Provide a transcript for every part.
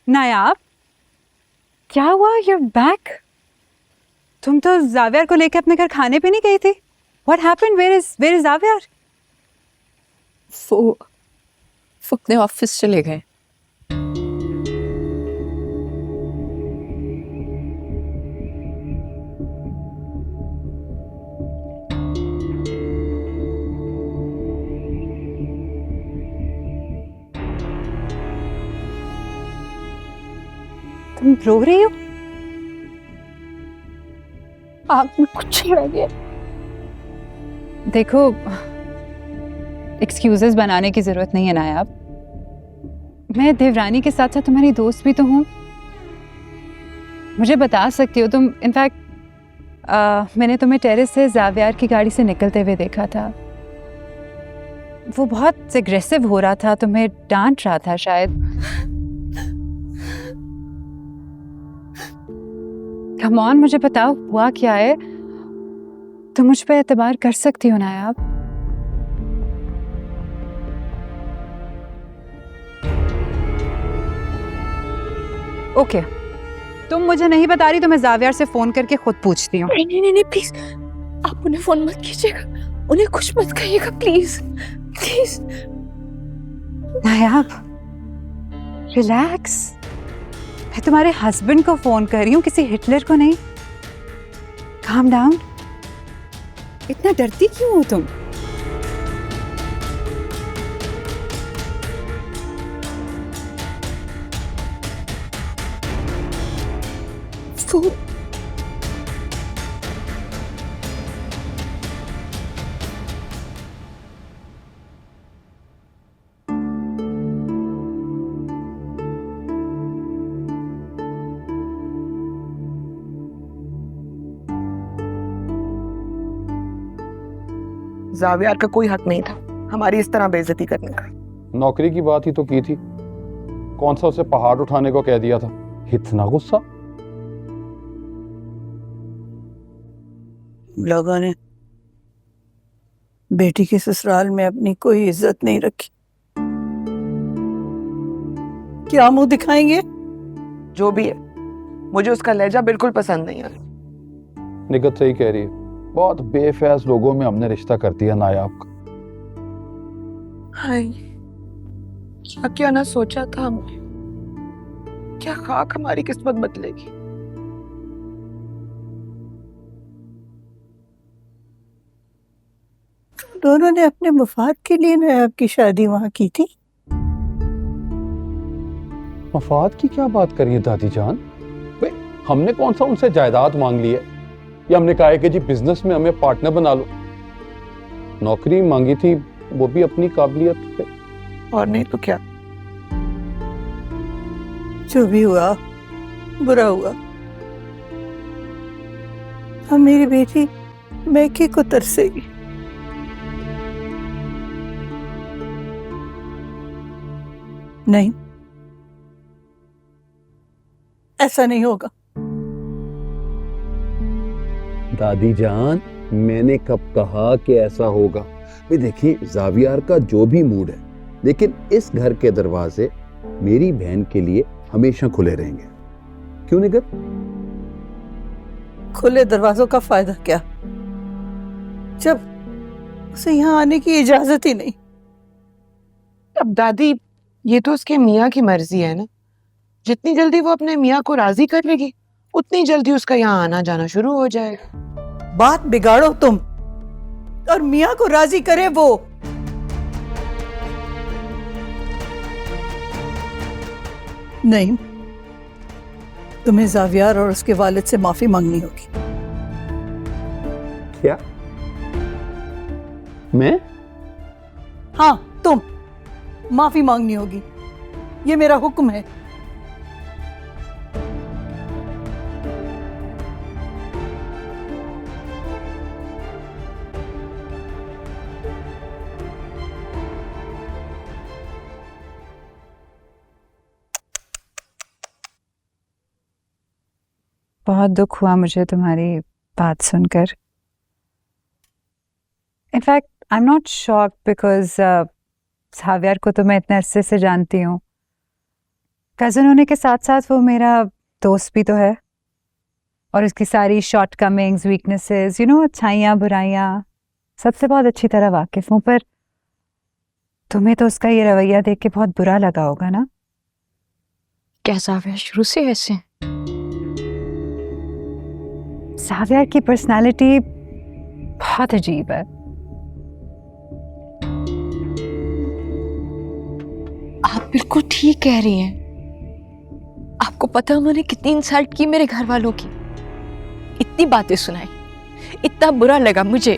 नायाब, क्या हुआ? You're back? तुम तो जावियर को लेकर अपने घर खाने पे नहीं गई थी? What happened? Where is Xavier? वो अपने ऑफिस चले गए। तुम रो रही हो? आँख में कुछ रह गया। देखो, एक्सक्यूजेस बनाने की जरूरत नहीं है नायाब। मैं देवरानी के साथ साथ तुम्हारी दोस्त भी तो हूँ। मुझे बता सकती हो तुम। इनफैक्ट मैंने तुम्हें टेरेस से जावियार की गाड़ी से निकलते हुए देखा था। वो बहुत एग्रेसिव हो रहा था, तुम्हें डांट रहा था शायद। कम ऑन, मुझे बताओ हुआ क्या है? तुम मुझ पे एतबार कर सकती हो नायाब। ओके, तुम मुझे नहीं बता रही तो मैं जावियर से फोन करके खुद पूछती हूँ। नहीं प्लीज, आप उन्हें फोन मत कीजिएगा, उन्हें कुछ मत कहिएगा प्लीज प्लीज। Nayab, relax. मैं तुम्हारे हस्बैंड को फोन कर रही हूँ, किसी हिटलर को नहीं। Calm down. इतना डरती क्यों हो तुम? वो जावियार का कोई हक नहीं था हमारी इस तरह बेइज्जती करने का। नौकरी की बात ही तो की थी, कौन सा उसे पहाड़ उठाने को कह दिया था? इतना गुस्सा? लोगों ने बेटी के ससुराल में अपनी कोई इज्जत नहीं रखी, क्या मुंह दिखाएंगे? जो भी है, मुझे उसका लहजा बिल्कुल पसंद नहीं आया। निगत सही कह रही है, बहुत बेफैज लोगों में हमने रिश्ता कर दिया नायाब का। हाय, क्या क्या ना सोचा था हमने, क्या खाक हमारी किस्मत बदलेगी। दोनों ने अपने मफाद के लिए नायाब की शादी वहां की थी। मफाद की क्या बात करिए दादी जान? भाई, हमने कौन सा उनसे जायदाद मांग ली है, या हमने कहा है कि जी बिजनेस में हमें पार्टनर बना लो? नौकरी मांगी थी, वो भी अपनी काबिलियत पे। और नहीं तो क्या। जो भी हुआ बुरा हुआ। अब मेरी बेटी मैके को तरसेगी। नहीं, ऐसा नहीं होगा। दादी जान, मैंने कब कहा कि ऐसा होगा? भाई देखिए, जावियार का जो भी मूड है, लेकिन इस घर के दरवाजे मेरी बहन के लिए हमेशा खुले रहेंगे। क्यों निगत? खुले दरवाजों का फायदा क्या जब उसे यहाँ आने की इजाजत ही नहीं। अब दादी, ये तो उसके मियाँ की मर्जी है ना। जितनी जल्दी वो अपने मियाँ को राजी कर लेगी, उतनी जल्दी उसका यहाँ आना जाना शुरू हो जाएगा। बात बिगाड़ो तुम और मियाँ को राजी करे वो। नहीं, तुम्हें जावियार और उसके वालिद से माफी मांगनी होगी। क्या? मैं? हाँ, तुम माफी मांगनी होगी, ये मेरा हुक्म है। बहुत दुख हुआ मुझे तुम्हारी बात सुनकर। In fact I am not shocked because Xavier को तो मैं इतने अरसे से जानती हूँ। कज़न होने के साथ साथ वो मेरा दोस्त भी तो है, और उसकी सारी शॉर्ट कमिंग्स, वीकनेसेस, अच्छाइयाँ बुराइयाँ सबसे बहुत अच्छी तरह वाकिफ हूँ। पर तुम्हें तो उसका ये रवैया देख के बहुत बुरा लगा होगा ना? क्या जाविया शुरू से ऐसे? जाविया की पर्सनालिटी बहुत अजीब है। आप बिल्कुल ठीक कह रही हैं। आपको पता है उन्होंने कितनी इंसल्ट की मेरे घर वालों की, इतनी बातें सुनाई, इतना बुरा लगा मुझे,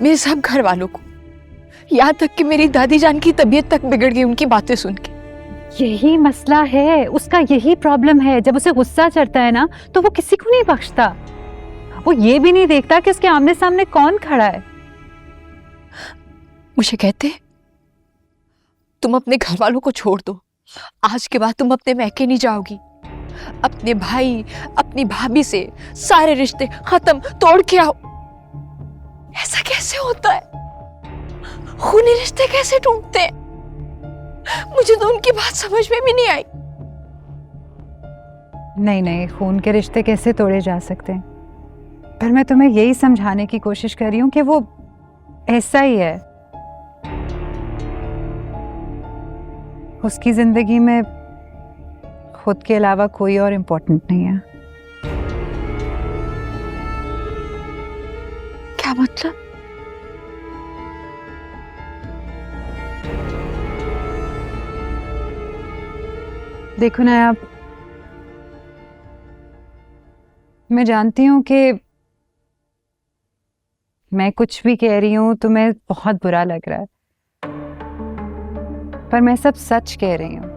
मेरे सब घर वालों को, यहाँ तक कि मेरी दादी जान की तबीयत तक बिगड़ गई उनकी बातें सुन के। यही मसला है, उसका यही प्रॉब्लम है। जब उसे गुस्सा चढ़ता है ना तो वो किसी को नहीं बख्शता। वो ये भी नहीं देखता कि उसके आमने सामने कौन खड़ा है। मुझे कहते तुम अपने घर वालों को छोड़ दो, आज के बाद तुम अपने मैके नहीं जाओगी, अपने भाई अपनी भाभी से सारे रिश्ते खत्म, तोड़ के आओ। ऐसा कैसे होता है? खूनी रिश्ते कैसे टूटते हैं? मुझे तो उनकी बात समझ में भी नहीं आई। नहीं नहीं, खून के रिश्ते कैसे तोड़े जा सकते हैं? पर मैं तुम्हें यही समझाने की कोशिश कर रही हूँ कि वो ऐसा ही है। उसकी जिंदगी में खुद के अलावा कोई और इम्पोर्टेंट नहीं है। क्या मतलब? देखो ना आप, मैं जानती हूँ कि मैं कुछ भी कह रही हूँ तुम्हें बहुत बुरा लग रहा है, पर मैं सब सच कह रही हूँ।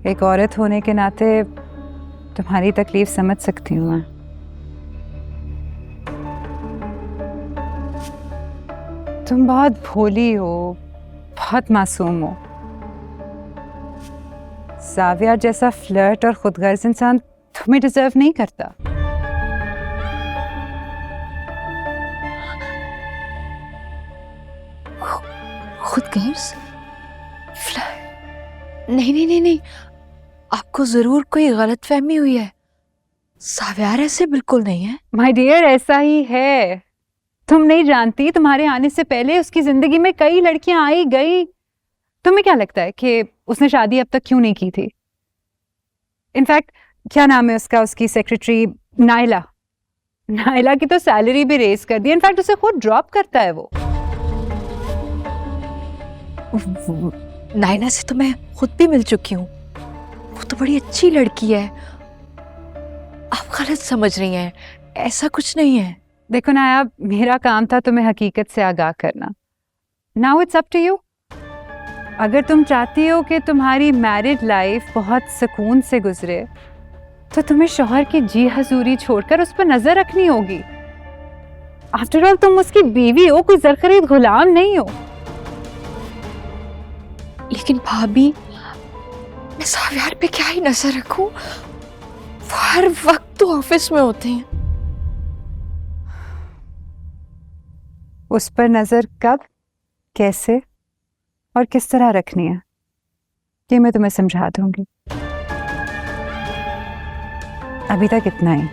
एक औरत होने के नाते तुम्हारी तकलीफ समझ सकती हूँ मैं। तुम बहुत भोली हो, बहुत मासूम हो। जाविया जैसा फ्लर्ट और खुदगर्ज इंसान तुम्हें डिजर्व नहीं करता। खुदगर्ज? नहीं नहीं नहीं नहीं, आपको जरूर कोई गलतफहमी हुई है। जाविया ऐसे बिल्कुल नहीं है। माय डियर, ऐसा ही है। तुम नहीं जानती, तुम्हारे आने से पहले उसकी जिंदगी में कई लड़कियां आई गई। तुम्हें क्या लगता है कि उसने शादी अब तक क्यों नहीं की थी? इनफैक्ट क्या नाम है उसका, उसकी सेक्रेटरी नायला, नायला की तो सैलरी भी रेज कर दी। इनफैक्ट उसे खुद ड्रॉप करता है वो। नायला से तो मैं खुद भी मिल चुकी हूँ, वो तो बड़ी अच्छी लड़की है। आप गलत समझ रही हैं, ऐसा कुछ नहीं है। देखो नायाब, मेरा काम था तुम्हें हकीकत से आगाह करना। Now it's up to you. अगर तुम चाहती हो कि तुम्हारी मैरिड लाइफ बहुत सुकून से गुजरे तो तुम्हें शौहर की जी हजूरी छोड़कर उस पर नजर रखनी होगी। आफ्टर ऑल तुम उसकी बीवी हो, कोई ज़रख़रीद गुलाम नहीं हो। लेकिन भाभी, मैं जाविया पे क्या ही नजर रखूं? वो हर वक्त तो ऑफिस में होते हैं। उस पर नजर कब, कैसे और किस तरह रखनी है ये मैं तुम्हें समझा दूंगी। अभी तक इतना ही।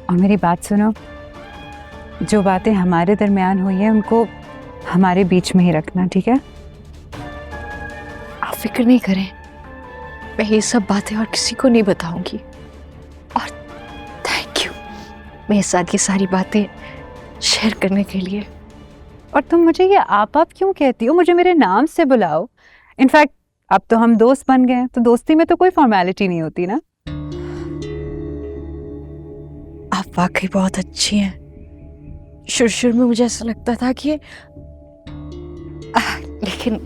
और मेरी बात सुनो, जो बातें हमारे दरमियान हुई हैं उनको हमारे बीच में ही रखना, ठीक है? आप फिक्र नहीं करें, मैं ये सब बातें और किसी को नहीं बताऊंगी। और थैंक यू मेरे साथ ये सारी बातें शेयर करने के लिए। और तुम मुझे ये आप क्यों कहती हो? मुझे मेरे नाम से बुलाओ। इनफैक्ट अब तो हम दोस्त बन गए हैं, तो दोस्ती में तो कोई फॉर्मेलिटी नहीं होती ना। आप वाकई बहुत अच्छी हैं। शुरू में मुझे ऐसा लगता था कि लेकिन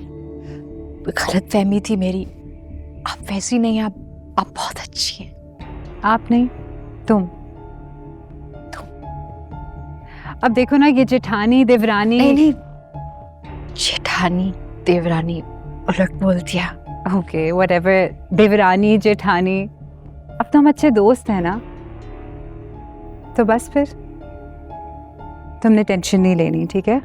गलतफहमी थी मेरी। आप वैसी नहीं, आप बहुत अच्छी हैं। आप नहीं, तुम। अब देखो ना, ये जेठानी देवरानी। नहीं, जेठानी देवरानी उलट बोल दिया। ओके, व्हाटएवर, देवरानी जेठानी, अब तो हम अच्छे दोस्त हैं ना। तो बस फिर तुमने टेंशन नहीं लेनी, ठीक है?